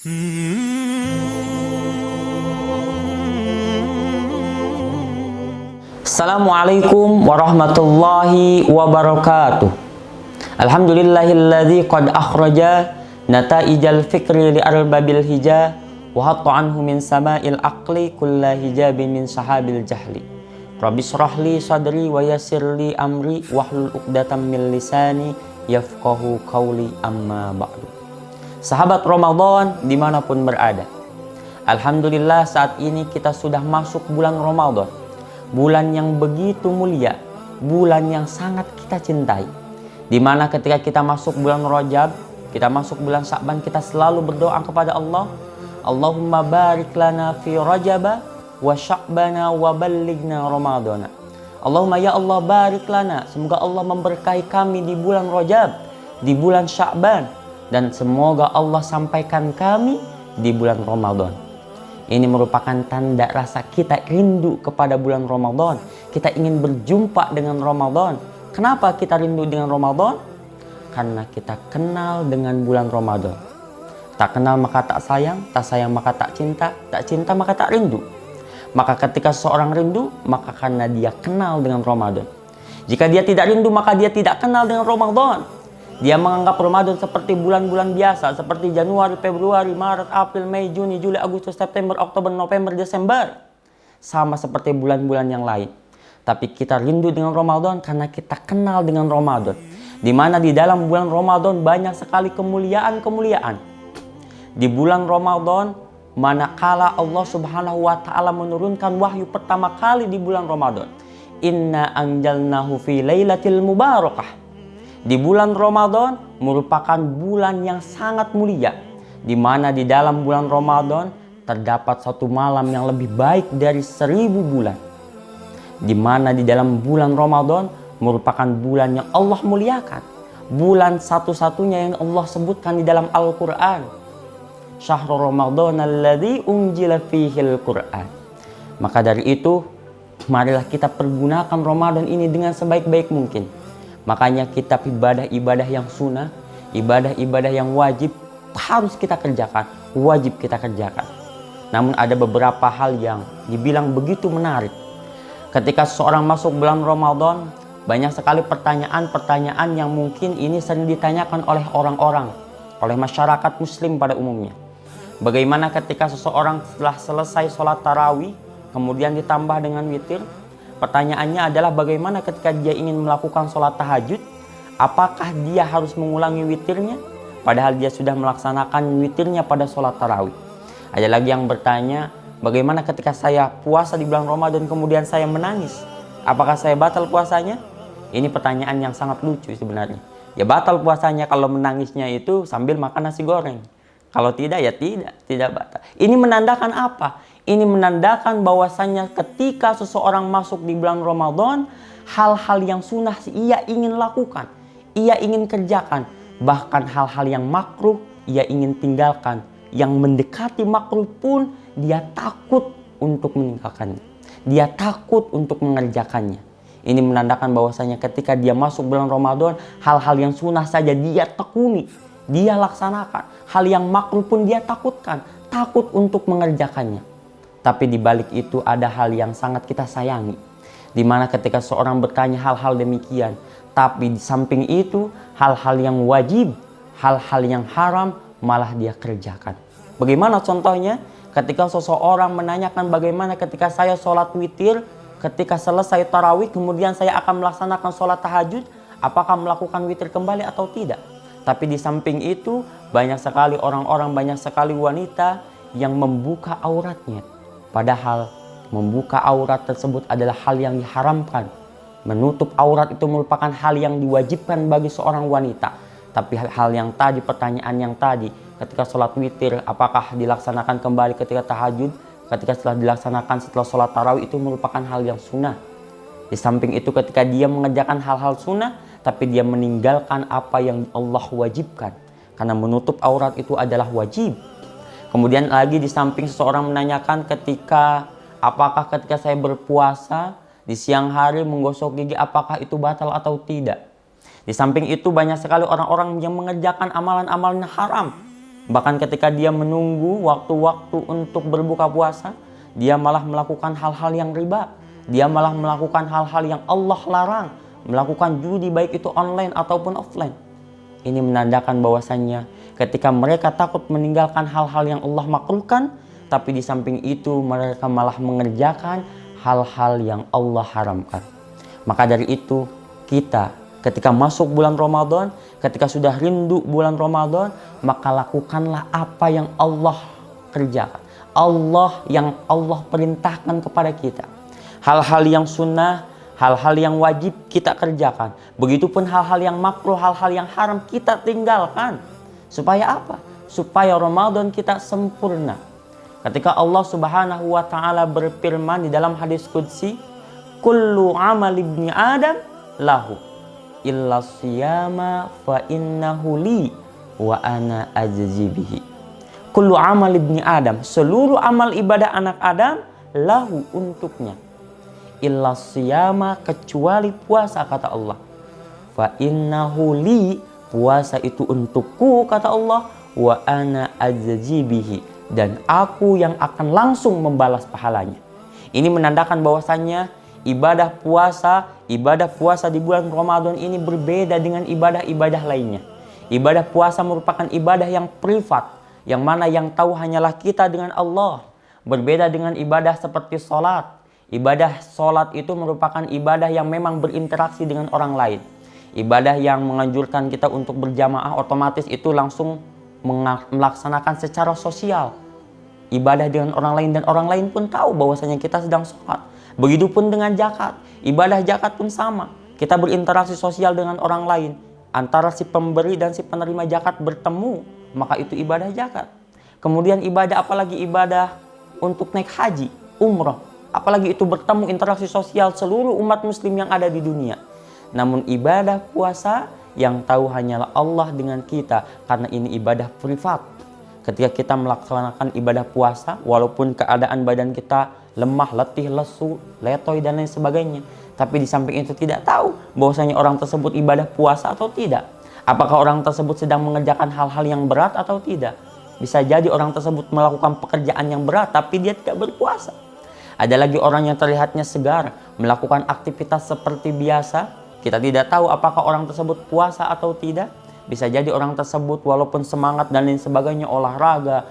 Assalamualaikum warahmatullahi wabarakatuh. Alhamdulillahilladzi qad akhraja nataijal fikri li arbabil hija wa hatta anhu min sama'il aqli kulla hijabin min sahabil jahli. Rabbi shrahli sadri wa yassirli amri wahlul uqdatam min lisani yafqahu qawli, amma ba'du. Sahabat Ramadan dimanapun berada, alhamdulillah saat ini kita sudah masuk bulan Ramadan, bulan yang begitu mulia, bulan yang sangat kita cintai, dimana ketika kita masuk bulan Rajab, kita masuk bulan Sya'ban, kita selalu berdoa kepada Allah, Allahumma barik lana fi Rajaba wa Sya'bana wa ballighna Ramadana. Allahumma ya Allah barik lana, semoga Allah memberkahi kami di bulan Rajab, di bulan Sya'ban, dan semoga Allah sampaikan kami di bulan Ramadan. Ini merupakan tanda rasa kita rindu kepada bulan Ramadan. Kita ingin berjumpa dengan Ramadan. Kenapa kita rindu dengan Ramadan? Karena kita kenal dengan bulan Ramadan. Tak kenal maka tak sayang maka tak cinta maka tak rindu. Maka ketika seorang rindu, maka karena dia kenal dengan Ramadan. Jika dia tidak rindu, maka dia tidak kenal dengan Ramadan. Dia menganggap Ramadan seperti bulan-bulan biasa, seperti Januari, Februari, Maret, April, Mei, Juni, Juli, Agustus, September, Oktober, November, Desember. Sama seperti bulan-bulan yang lain. Tapi kita rindu dengan Ramadan karena kita kenal dengan Ramadan. Di mana di dalam bulan Ramadan banyak sekali kemuliaan-kemuliaan. Di bulan Ramadan, manakala Allah Subhanahu wa Ta'ala menurunkan wahyu pertama kali di bulan Ramadan. Inna anjalnahu fi lailatul mubarakah. Di bulan Ramadan merupakan bulan yang sangat mulia, di mana di dalam bulan Ramadan terdapat satu malam yang lebih baik dari 1000 bulan. Di mana di dalam bulan Ramadan merupakan bulan yang Allah muliakan, bulan satu-satunya yang Allah sebutkan di dalam Al-Quran. Syahrul Ramadan alladzi unzila fihil Quran. Maka dari itu, marilah kita pergunakan Ramadan ini dengan sebaik-baik mungkin. Makanya kita ibadah-ibadah yang sunnah, ibadah-ibadah yang wajib harus kita kerjakan, wajib kita kerjakan. Namun ada beberapa hal yang dibilang begitu menarik. Ketika seorang masuk bulan Ramadan, banyak sekali pertanyaan-pertanyaan yang mungkin ini sering ditanyakan oleh orang-orang, oleh masyarakat muslim pada umumnya. Bagaimana ketika seseorang setelah selesai sholat tarawih, kemudian ditambah dengan witir? Pertanyaannya adalah bagaimana ketika dia ingin melakukan sholat tahajud, apakah dia harus mengulangi witirnya? Padahal dia sudah melaksanakan witirnya pada sholat tarawih. Ada lagi yang bertanya, bagaimana ketika saya puasa di bulan Ramadan kemudian saya menangis? Apakah saya batal puasanya? Ini pertanyaan yang sangat lucu sebenarnya. Ya batal puasanya kalau menangisnya itu sambil makan nasi goreng. Kalau tidak ya tidak batal. Ini menandakan apa? Ini menandakan bahwasannya ketika seseorang masuk di bulan Ramadan, hal-hal yang sunnah ia ingin lakukan, ia ingin kerjakan. Bahkan hal-hal yang makruh ia ingin tinggalkan. Yang mendekati makruh pun dia takut untuk meninggalkannya. Dia takut untuk mengerjakannya. Ini menandakan bahwasanya ketika dia masuk bulan Ramadan, hal-hal yang sunnah saja dia tekuni, dia laksanakan. Hal yang makruh pun dia takutkan, takut untuk mengerjakannya. Tapi di balik itu ada hal yang sangat kita sayangi. Di mana ketika seorang bertanya hal-hal demikian, tapi di samping itu hal-hal yang wajib, hal-hal yang haram malah dia kerjakan. Bagaimana contohnya? Ketika seseorang menanyakan bagaimana ketika saya sholat witir, ketika selesai tarawih kemudian saya akan melaksanakan sholat tahajud, apakah melakukan witir kembali atau tidak? Tapi di samping itu banyak sekali orang-orang, banyak sekali wanita yang membuka auratnya. Padahal membuka aurat tersebut adalah hal yang diharamkan. Menutup aurat itu merupakan hal yang diwajibkan bagi seorang wanita. Tapi hal yang tadi, pertanyaan yang tadi, ketika sholat witir, apakah dilaksanakan kembali ketika tahajud? Ketika setelah dilaksanakan setelah sholat tarawih itu merupakan hal yang sunnah. Di samping itu ketika dia mengerjakan hal-hal sunnah, tapi dia meninggalkan apa yang Allah wajibkan. Karena menutup aurat itu adalah wajib. Kemudian lagi di samping seseorang menanyakan apakah ketika saya berpuasa di siang hari menggosok gigi apakah itu batal atau tidak. Di samping itu banyak sekali orang-orang yang mengerjakan amalan-amalan haram. Bahkan ketika dia menunggu waktu-waktu untuk berbuka puasa, dia malah melakukan hal-hal yang riba. Dia malah melakukan hal-hal yang Allah larang, melakukan judi baik itu online ataupun offline. Ini menandakan bahwasannya ketika mereka takut meninggalkan hal-hal yang Allah makruhkan, tapi di samping itu mereka malah mengerjakan hal-hal yang Allah haramkan. Maka dari itu kita ketika masuk bulan Ramadan, ketika sudah rindu bulan Ramadan, maka lakukanlah apa yang Allah kerjakan. Yang Allah perintahkan kepada kita. Hal-hal yang sunnah, hal-hal yang wajib kita kerjakan. Begitupun hal-hal yang makruh, hal-hal yang haram kita tinggalkan. Supaya apa? Supaya Ramadan kita sempurna. Ketika Allah Subhanahu wa taala berfirman di dalam hadis qudsi, "Kullu amal ibni Adam lahu illa siyama fa innahu li wa ana ajzi bihi." Kullu amal ibni Adam, seluruh amal ibadah anak Adam lahu untuknya. Illa siyama, kecuali puasa, kata Allah. Fa innahu li, puasa itu untukku, kata Allah. Wa ana ajzi bihi, dan aku yang akan langsung membalas pahalanya. Ini menandakan bahwasannya ibadah puasa di bulan Ramadan ini berbeda dengan ibadah-ibadah lainnya. Ibadah puasa merupakan ibadah yang privat, yang mana yang tahu hanyalah kita dengan Allah. Berbeda dengan ibadah seperti sholat. Ibadah sholat itu merupakan ibadah yang memang berinteraksi dengan orang lain. Ibadah yang menganjurkan kita untuk berjamaah, otomatis itu langsung melaksanakan secara sosial. Ibadah dengan orang lain, dan orang lain pun tahu bahwasanya kita sedang sholat. Begitupun dengan zakat. Ibadah zakat pun sama. Kita berinteraksi sosial dengan orang lain. Antara si pemberi dan si penerima zakat bertemu, maka itu ibadah zakat. Kemudian ibadah, apalagi ibadah untuk naik haji, umroh. Apalagi itu bertemu interaksi sosial seluruh umat muslim yang ada di dunia. Namun ibadah puasa yang tahu hanyalah Allah dengan kita, karena ini ibadah privat. Ketika kita melaksanakan ibadah puasa, walaupun keadaan badan kita lemah, letih, lesu, letoy dan lain sebagainya, tapi di samping itu tidak tahu bahwasanya orang tersebut ibadah puasa atau tidak. Apakah orang tersebut sedang mengerjakan hal-hal yang berat atau tidak? Bisa jadi orang tersebut melakukan pekerjaan yang berat tapi dia tidak berpuasa. Ada lagi orang yang terlihatnya segar, melakukan aktivitas seperti biasa. Kita tidak tahu apakah orang tersebut puasa atau tidak. Bisa jadi orang tersebut walaupun semangat dan lain sebagainya, olahraga,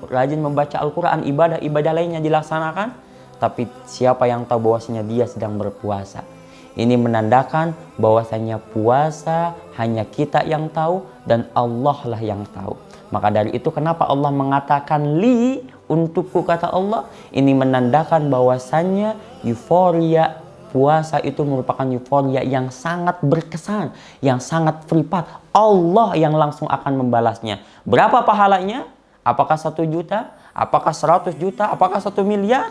rajin membaca Al-Quran, ibadah lainnya dilaksanakan, tapi siapa yang tahu bahwasanya dia sedang berpuasa. Ini menandakan bahwasanya puasa hanya kita yang tahu dan Allah lah yang tahu. Maka dari itu kenapa Allah mengatakan li, untukku, kata Allah. Ini menandakan bahwasannya euforia puasa itu merupakan euforia yang sangat berkesan, yang sangat privat. Allah yang langsung akan membalasnya. Berapa pahalanya? Apakah 1 juta? Apakah 100 juta? Apakah 1 miliar?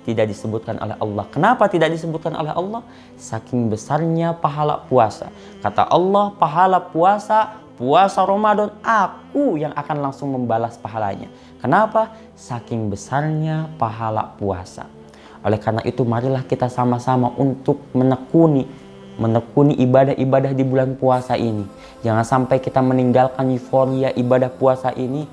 Tidak disebutkan oleh Allah. Kenapa tidak disebutkan oleh Allah? Saking besarnya pahala puasa. Kata Allah, pahala puasa Ramadan, aku yang akan langsung membalas pahalanya. Kenapa? Saking besarnya pahala puasa. Oleh karena itu marilah kita sama-sama untuk menekuni ibadah-ibadah di bulan puasa ini. Jangan sampai kita meninggalkan euforia ibadah puasa ini.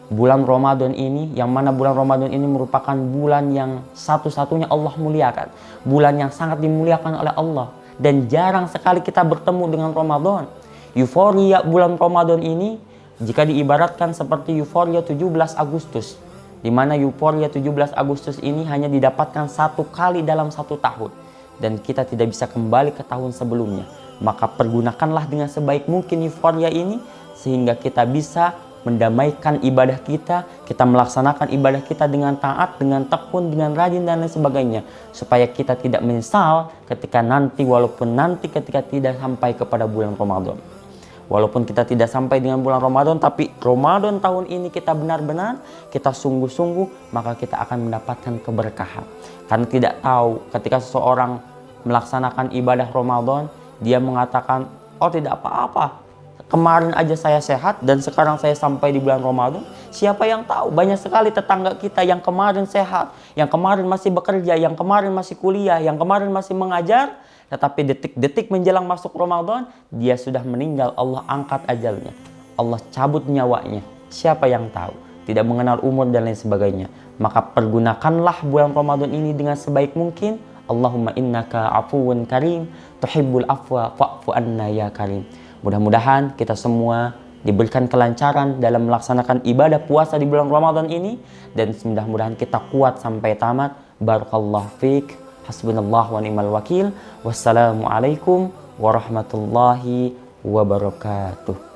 Bulan Ramadan ini, yang mana bulan Ramadan ini merupakan bulan yang satu-satunya Allah muliakan. Bulan yang sangat dimuliakan oleh Allah. Dan jarang sekali kita bertemu dengan Ramadan. Euforia bulan Ramadan ini jika diibaratkan seperti euforia 17 Agustus. Di mana euforia 17 Agustus ini hanya didapatkan 1 kali dalam 1 tahun. Dan kita tidak bisa kembali ke tahun sebelumnya. Maka pergunakanlah dengan sebaik mungkin euforia ini, sehingga kita bisa mendamaikan ibadah kita melaksanakan ibadah kita dengan taat, dengan tekun, dengan rajin dan lain sebagainya, supaya kita tidak menyesal ketika nanti, ketika tidak sampai kepada bulan Ramadan. Walaupun kita tidak sampai dengan bulan Ramadan, tapi Ramadan tahun ini kita benar-benar, kita sungguh-sungguh, maka kita akan mendapatkan keberkahan. Karena tidak tahu ketika seseorang melaksanakan ibadah Ramadan, dia mengatakan, oh tidak apa-apa, kemarin aja saya sehat dan sekarang saya sampai di bulan Ramadan. Siapa yang tahu? Banyak sekali tetangga kita yang kemarin sehat, yang kemarin masih bekerja, yang kemarin masih kuliah, yang kemarin masih mengajar, tetapi detik-detik menjelang masuk Ramadan, dia sudah meninggal. Allah angkat ajalnya, Allah cabut nyawanya. Siapa yang tahu? Tidak mengenal umur dan lain sebagainya. Maka pergunakanlah bulan Ramadan ini dengan sebaik mungkin. Allahumma innaka afuwun karim, tuhibbul afwa fa'fu anna ya karim. Mudah-mudahan kita semua diberikan kelancaran dalam melaksanakan ibadah puasa di bulan Ramadan ini. Dan mudah-mudahan kita kuat sampai tamat. Barakallahu fiik. Hasbunallah wa ni'mal wakil. Wassalamualaikum warahmatullahi wabarakatuh.